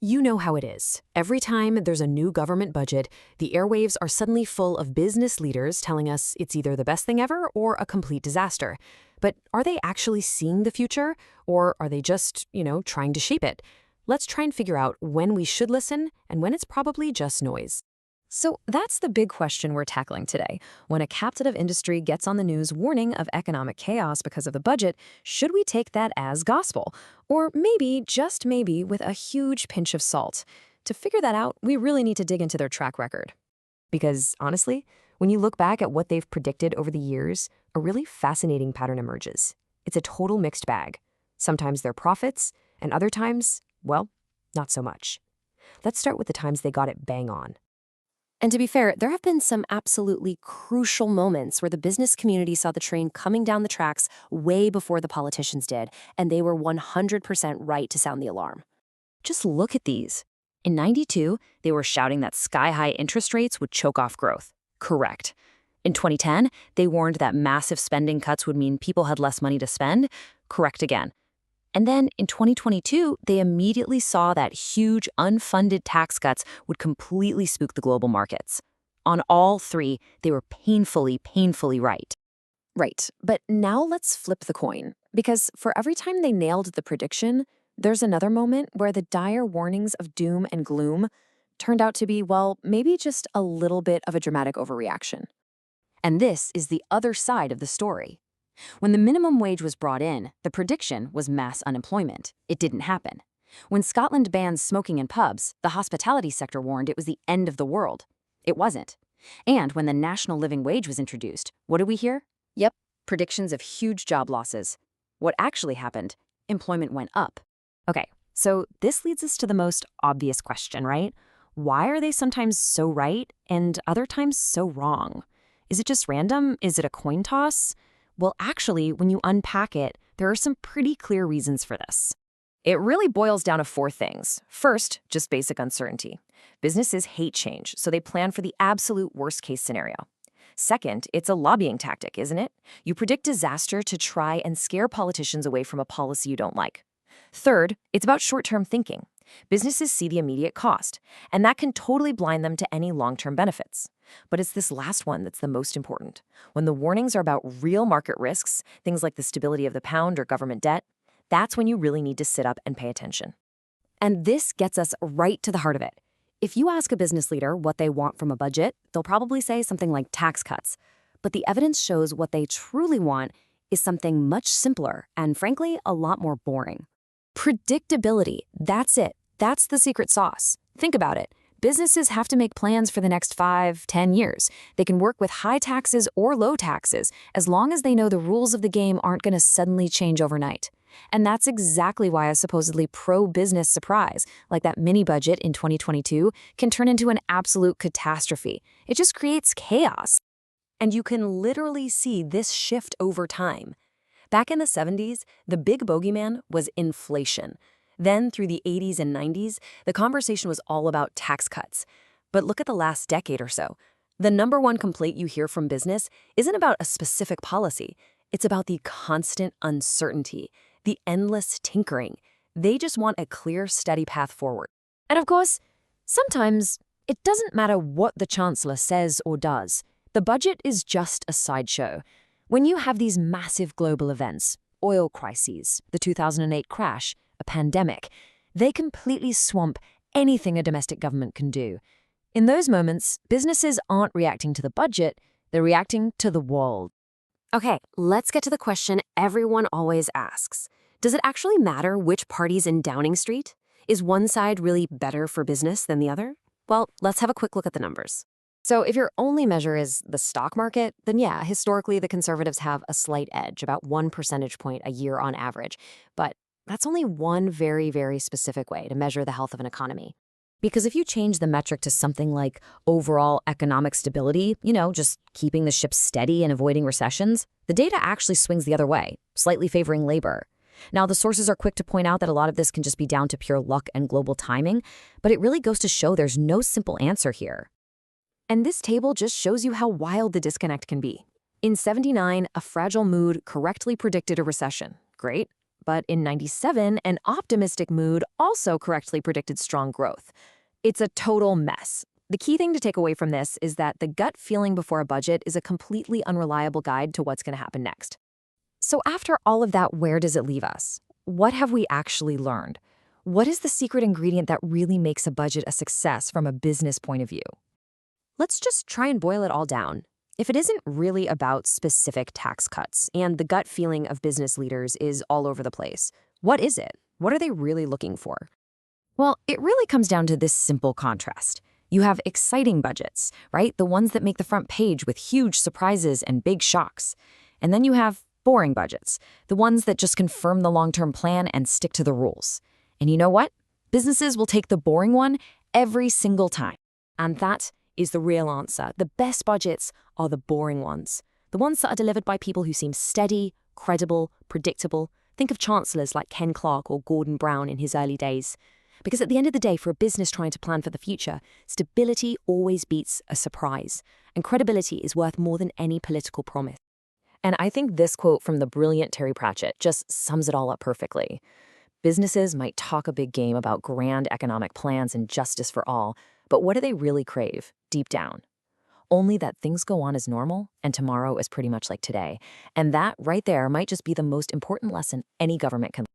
You know how it is. Every time there's a new government budget, the airwaves are suddenly full of business leaders telling us it's either the best thing ever or a complete disaster. But are they actually seeing the future, or are they just, trying to shape it? Let's try and figure out when we should listen and when it's probably just noise. So that's the big question we're tackling today. When a captive industry gets on the news warning of economic chaos because of the budget, should we take that as gospel? Or maybe, just maybe, with a huge pinch of salt? To figure that out, we really need to dig into their track record. Because honestly, when you look back at what they've predicted over the years, a really fascinating pattern emerges. It's a total mixed bag. Sometimes they're prophets, and other times, well, not so much. Let's start with the times they got it bang on. And to be fair, there have been some absolutely crucial moments where the business community saw the train coming down the tracks way before the politicians did, and they were 100% right to sound the alarm. Just look at these. In '92, they were shouting that sky-high interest rates would choke off growth. Correct. In 2010, they warned that massive spending cuts would mean people had less money to spend. Correct again. And then in 2022, they immediately saw that huge unfunded tax cuts would completely spook the global markets. On all three, they were painfully right. Right, but now let's flip the coin. Because for every time they nailed the prediction, there's another moment where the dire warnings of doom and gloom turned out to be, well, maybe just a little bit of a dramatic overreaction. And this is the other side of the story. When the minimum wage was brought in, the prediction was mass unemployment. It didn't happen. When Scotland banned smoking in pubs, the hospitality sector warned it was the end of the world. It wasn't. And when the national living wage was introduced, what did we hear? Yep, predictions of huge job losses. What actually happened? Employment went up. Okay, so this leads us to the most obvious question, right? Why are they sometimes so right and other times so wrong? Is it just random? Is it a coin toss? Well, actually, when you unpack it, there are some pretty clear reasons for this. It really boils down to four things. First, just basic uncertainty. Businesses hate change, so they plan for the absolute worst-case scenario. Second, it's a lobbying tactic, isn't it? You predict disaster to try and scare politicians away from a policy you don't like. Third, it's about short-term thinking. Businesses see the immediate cost, and that can totally blind them to any long-term benefits. But it's this last one that's the most important. When the warnings are about real market risks, things like the stability of the pound or government debt, that's when you really need to sit up and pay attention. And this gets us right to the heart of it. If you ask a business leader what they want from a budget, they'll probably say something like tax cuts. But the evidence shows what they truly want is something much simpler and, frankly, a lot more boring. Predictability. That's it. That's the secret sauce. Think about it. Businesses have to make plans for the next 5, 10 years. They can work with high taxes or low taxes as long as they know the rules of the game aren't going to suddenly change overnight. And that's exactly why a supposedly pro-business surprise, like that mini-budget in 2022, can turn into an absolute catastrophe. It just creates chaos. And you can literally see this shift over time. Back in the 70s, the big bogeyman was inflation. Then, through the 80s and 90s, the conversation was all about tax cuts. But look at the last decade or so. The number one complaint you hear from business isn't about a specific policy. It's about the constant uncertainty, the endless tinkering. They just want a clear, steady path forward. And of course, sometimes it doesn't matter what the chancellor says or does. The budget is just a sideshow. When you have these massive global events, oil crises, the 2008 crash, a pandemic, they completely swamp anything a domestic government can do. In those moments, businesses aren't reacting to the budget, they're reacting to the world. Okay, let's get to the question everyone always asks. Does it actually matter which party's in Downing Street? Is one side really better for business than the other? Well, let's have a quick look at the numbers. So if your only measure is the stock market, then yeah, historically the conservatives have a slight edge, about 1 percentage point a year on average. But that's only one very, very specific way to measure the health of an economy. Because if you change the metric to something like overall economic stability, just keeping the ship steady and avoiding recessions, the data actually swings the other way, slightly favoring labor. Now, the sources are quick to point out that a lot of this can just be down to pure luck and global timing, but it really goes to show there's no simple answer here. And this table just shows you how wild the disconnect can be. In '79, a fragile mood correctly predicted a recession. Great. But in 97, an optimistic mood also correctly predicted strong growth. It's a total mess. The key thing to take away from this is that the gut feeling before a budget is a completely unreliable guide to what's going to happen next. So after all of that, where does it leave us? What have we actually learned? What is the secret ingredient that really makes a budget a success from a business point of view? Let's just try and boil it all down. If it isn't really about specific tax cuts and the gut feeling of business leaders is all over the place, what is it? What are they really looking for? Well, it really comes down to this simple contrast. You have exciting budgets, right? The ones that make the front page with huge surprises and big shocks. And then you have boring budgets, the ones that just confirm the long-term plan and stick to the rules. And you know what? Businesses will take the boring one every single time. And that is the real answer. The best budgets are the boring ones. The ones that are delivered by people who seem steady, credible, predictable. Think of chancellors like Ken Clark or Gordon Brown in his early days. Because at the end of the day, for a business trying to plan for the future, stability always beats a surprise. And credibility is worth more than any political promise. And I think this quote from the brilliant Terry Pratchett just sums it all up perfectly. Businesses might talk a big game about grand economic plans and justice for all, but what do they really crave, deep down? Only that things go on as normal and tomorrow is pretty much like today. And that right there might just be the most important lesson any government can